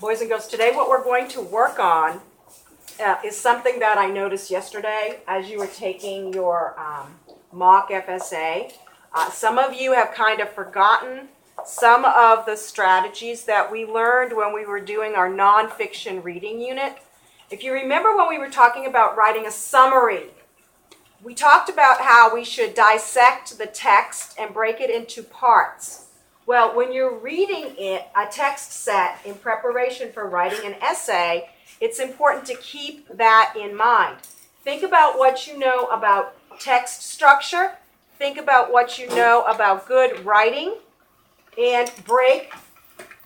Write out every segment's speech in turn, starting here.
Boys and girls, today what we're going to work on is something that I noticed yesterday as you were taking your mock FSA. Some of you have kind of forgotten some of the strategies that we learned when we were doing our nonfiction reading unit. If you remember when we were talking about writing a summary, we talked about how we should dissect the text and break it into parts. Well, when you're reading a text set in preparation for writing an essay, it's important to keep that in mind. Think about what you know about text structure. Think about what you know about good writing, and break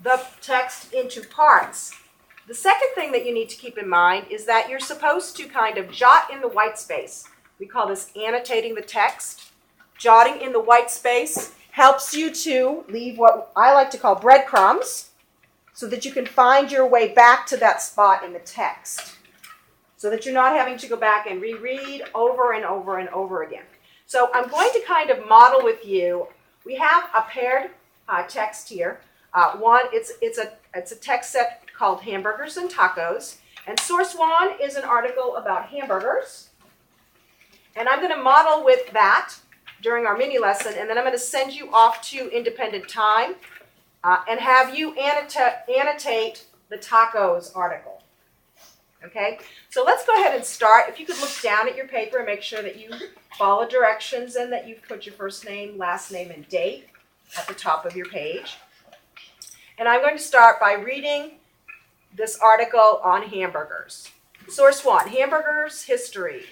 the text into parts. The second thing that you need to keep in mind is that you're supposed to kind of jot in the white space. We call this annotating the text. Jotting in the white space helps you to leave what I like to call breadcrumbs so that you can find your way back to that spot in the text, so that you're not having to go back and reread over and over and over again. So I'm going to kind of model with you. We have a paired text here. It's a text set called Hamburgers and Tacos, and source one is an article about hamburgers. And I'm going to model with that during our mini lesson, and then I'm going to send you off to independent time and have you annotate the tacos article. Okay, so let's go ahead and start. If you could look down at your paper and make sure that you follow directions and that you've put your first name, last name, and date at the top of your page. And I'm going to start by reading this article on hamburgers. Source one, Hamburgers History.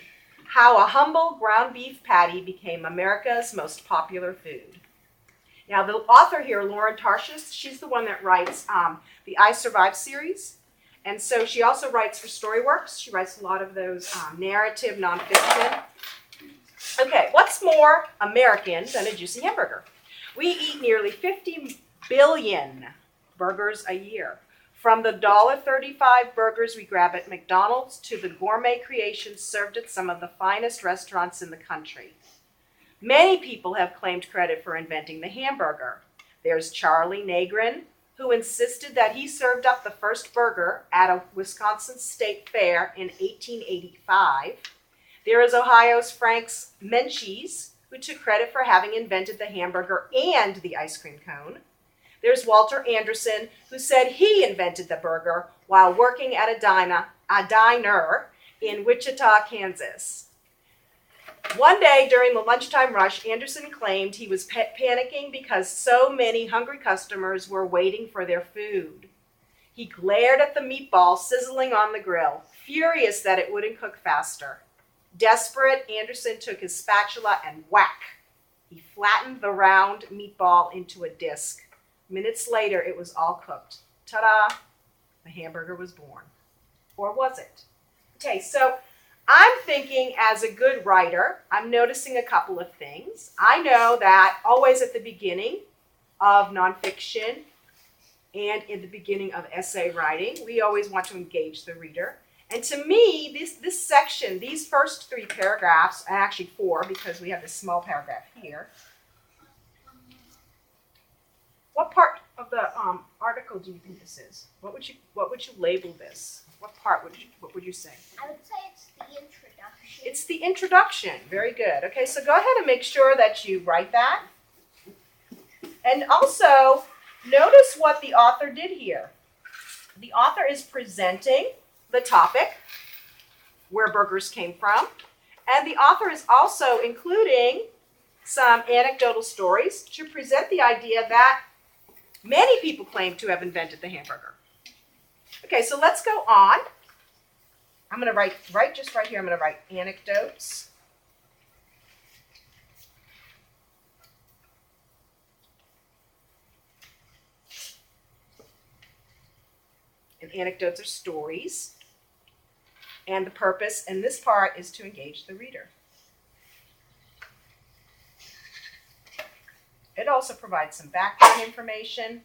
How a humble ground beef patty became America's most popular food. Now, the author here, Lauren Tarshish, she's the one that writes the I Survived series. And so she also writes for Storyworks. She writes a lot of those narrative nonfiction. Okay, what's more American than a juicy hamburger? We eat nearly 50 billion burgers a year. From the $1.35 burgers we grab at McDonald's to the gourmet creations served at some of the finest restaurants in the country. Many people have claimed credit for inventing the hamburger. There's Charlie Negrin, who insisted that he served up the first burger at a Wisconsin State Fair in 1885. There is Ohio's Frank Menchie's, who took credit for having invented the hamburger and the ice cream cone. There's Walter Anderson, who said he invented the burger while working at a diner in Wichita, Kansas. One day during the lunchtime rush, Anderson claimed he was panicking because so many hungry customers were waiting for their food. He glared at the meatball sizzling on the grill, furious that it wouldn't cook faster. Desperate, Anderson took his spatula and whack! He flattened the round meatball into a disc. Minutes later, it was all cooked. Ta-da! The hamburger was born. Or was it? Okay, so I'm thinking as a good writer, I'm noticing a couple of things. I know that always at the beginning of nonfiction and in the beginning of essay writing, we always want to engage the reader. And to me, this section, these first three paragraphs, actually four because we have this small paragraph here. What part of the article do you think this is? What would you label this? What part what would you say? I would say it's the introduction. It's the introduction. Very good. Okay, so go ahead and make sure that you write that. And also, notice what the author did here. The author is presenting the topic, where burgers came from, and the author is also including some anecdotal stories to present the idea that many people claim to have invented the hamburger. Okay, so let's go on. I'm going to write just right here, I'm going to write anecdotes. And anecdotes are stories. And the purpose in this part is to engage the reader. It also provides some background information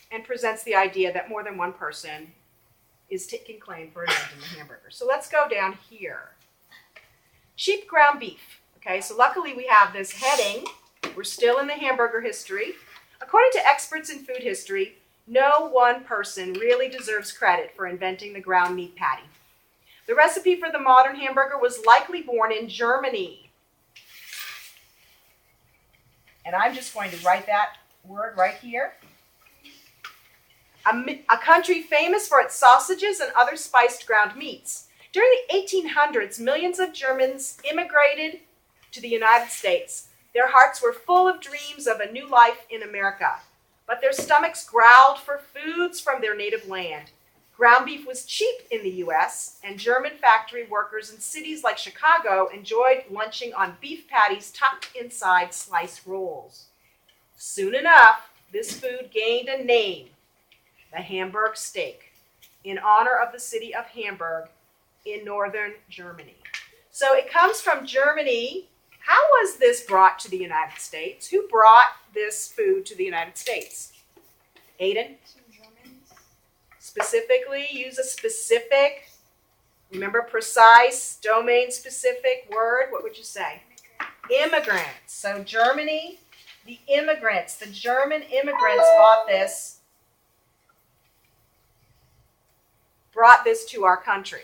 and presents the idea that more than one person is taking claim for inventing the hamburger. So let's go down here. Cheap ground beef. Okay, so luckily we have this heading. We're still in the hamburger history. According to experts in food history, No one person really deserves credit for inventing the ground meat patty. The recipe for the modern hamburger was likely born in Germany. And I'm just going to write that word right here. A country famous for its sausages and other spiced ground meats. During the 1800s, millions of Germans immigrated to the United States. Their hearts were full of dreams of a new life in America, but their stomachs growled for foods from their native land. Ground beef was cheap in the U.S., and German factory workers in cities like Chicago enjoyed lunching on beef patties tucked inside sliced rolls. Soon enough, this food gained a name, the Hamburg steak, in honor of the city of Hamburg in northern Germany. So it comes from Germany. How was this brought to the United States? Who brought this food to the United States? Aiden? Specifically, use a specific, remember, precise, domain-specific word. What would you say? Immigrants. So Germany, the immigrants, the German immigrants brought this to our country.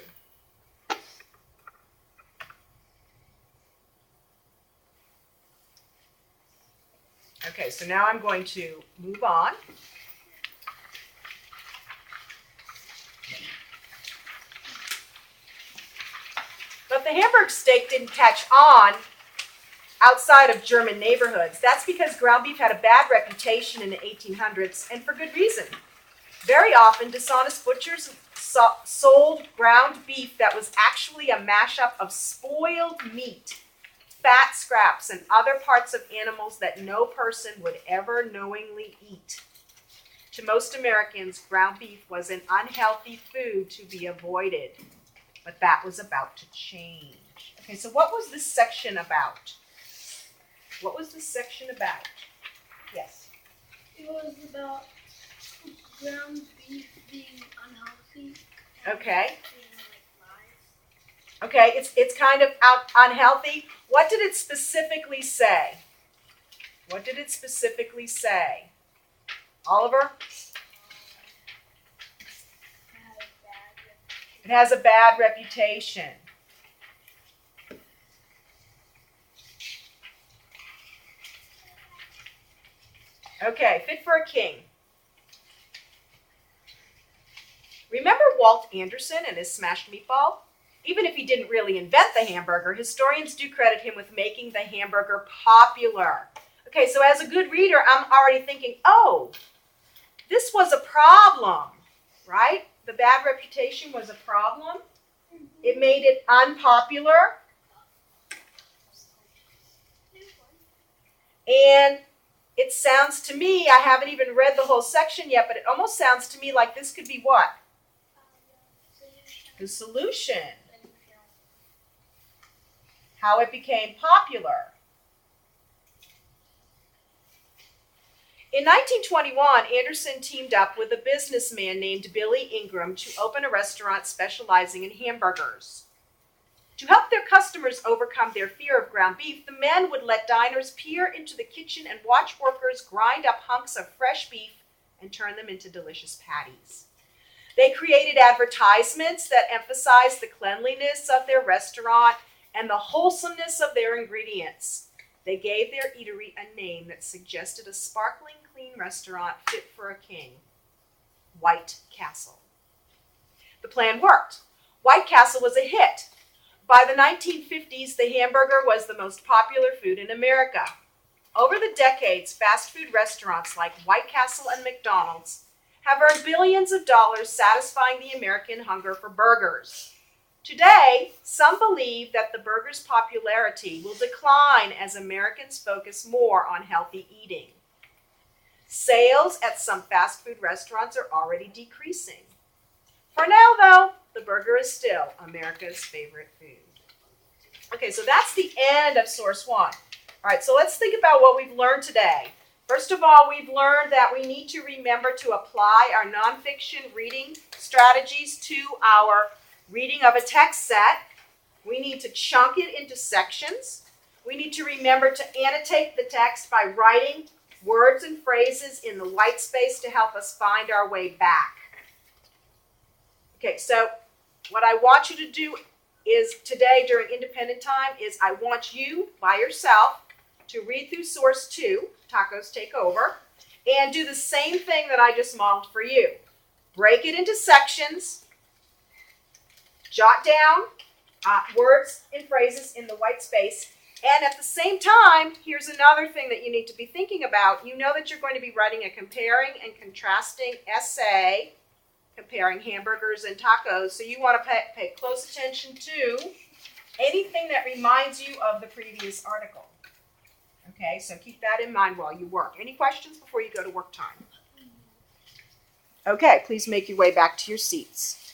Okay, so now I'm going to move on. But the Hamburg steak didn't catch on outside of German neighborhoods. That's because ground beef had a bad reputation in the 1800s, and for good reason. Very often, dishonest butchers sold ground beef that was actually a mashup of spoiled meat, fat scraps, and other parts of animals that no person would ever knowingly eat. To most Americans, ground beef was an unhealthy food to be avoided, but that was about to change. Okay, so what was this section about? What was this section about? Yes. It was about ground beef being unhealthy. Okay. Okay, it's kind of unhealthy. What did it specifically say? What did it specifically say? Oliver? It has a bad reputation. Okay, fit for a king. Remember Walt Anderson and his smashed meatball? Even if he didn't really invent the hamburger, historians do credit him with making the hamburger popular. Okay, so as a good reader, I'm already thinking, oh, this was a problem, right? The bad reputation was a problem. It made it unpopular. And it sounds to me, I haven't even read the whole section yet, but it almost sounds to me like this could be what? The solution. How it became popular. In 1921, Anderson teamed up with a businessman named Billy Ingram to open a restaurant specializing in hamburgers. To help their customers overcome their fear of ground beef, the men would let diners peer into the kitchen and watch workers grind up hunks of fresh beef and turn them into delicious patties. They created advertisements that emphasized the cleanliness of their restaurant and the wholesomeness of their ingredients. They gave their eatery a name that suggested a sparkling, clean restaurant fit for a king, White Castle. The plan worked. White Castle was a hit. By the 1950s, the hamburger was the most popular food in America. Over the decades, fast food restaurants like White Castle and McDonald's have earned billions of dollars satisfying the American hunger for burgers. Today, some believe that the burger's popularity will decline as Americans focus more on healthy eating. Sales at some fast food restaurants are already decreasing. For now, though, the burger is still America's favorite food. Okay, so that's the end of source one. All right, so let's think about what we've learned today. First of all, we've learned that we need to remember to apply our nonfiction reading strategies to our reading of a text set. We need to chunk it into sections. We need to remember to annotate the text by writing words and phrases in the white space to help us find our way back. Okay, so what I want you to do is today during independent time is I want you by yourself to read through source 2, Tacos Take Over, and do the same thing that I just modeled for you. Break it into sections, jot down words and phrases in the white space, and at the same time, here's another thing that you need to be thinking about. You know that you're going to be writing a comparing and contrasting essay, comparing hamburgers and tacos, so you want to pay close attention to anything that reminds you of the previous article. Okay, so keep that in mind while you work. Any questions before you go to work time? Okay, please make your way back to your seats.